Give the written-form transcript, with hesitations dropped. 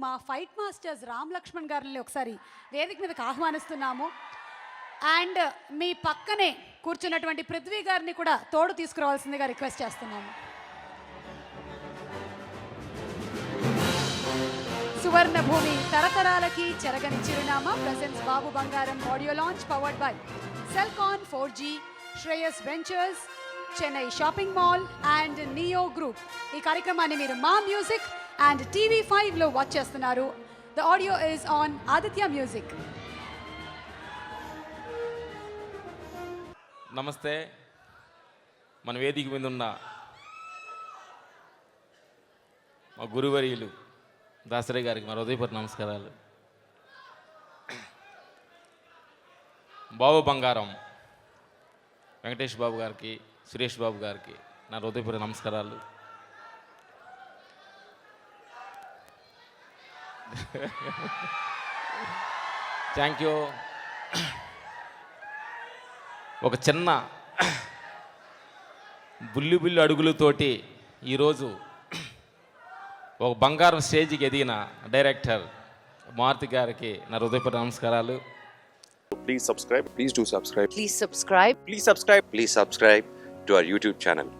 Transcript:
మా fight masters Ram Laxman గారిని ఒకసారి వేదిక మీదకి ఆహ్వానిస్తున్నాము. అండ్ మీ పక్కనే కూర్చున్నటువంటి పృథ్వీ గారిని కూడా తోడు తీసుకురావాల్సిందిగా రిక్వెస్ట్ చేస్తున్నాము. సువర్ణ భూమి తరతరాలకి చెరగని చిరునామా ప్రెజెంట్స్ బాబు బంగారం audio launch powered by Celkon 4G, Shreyas ventures, Chennai shopping mall and neo group. ఈ కార్యక్రమాన్ని మీరు మా మ్యూజిక్ అండ్ TV5లో వాచ్ చేస్తున్నారు. The audio is on Aditya music. నమస్తే. మన వేదిక మీద ఉన్న మా గురువర్యులు దాసరి గారికి మా హృదయపూర్వక నమస్కారాలు. బాబు బంగారం వెంకటేష్ బాబు గారికి, సురేష్ బాబు గారికి నా హృదయపూర్వక నమస్కారాలు. Thank you. ఒక చిన్న బుల్లి అడుగులతోటి ఈరోజు ఒక బంగారం స్టేజ్కి ఎదిగిన డైరెక్టర్ మారుతి గారికి నా హృదయపూర్వక నమస్కారాలు. Please subscribe. Please do subscribe. Please subscribe. Please subscribe. Please subscribe to our YouTube channel.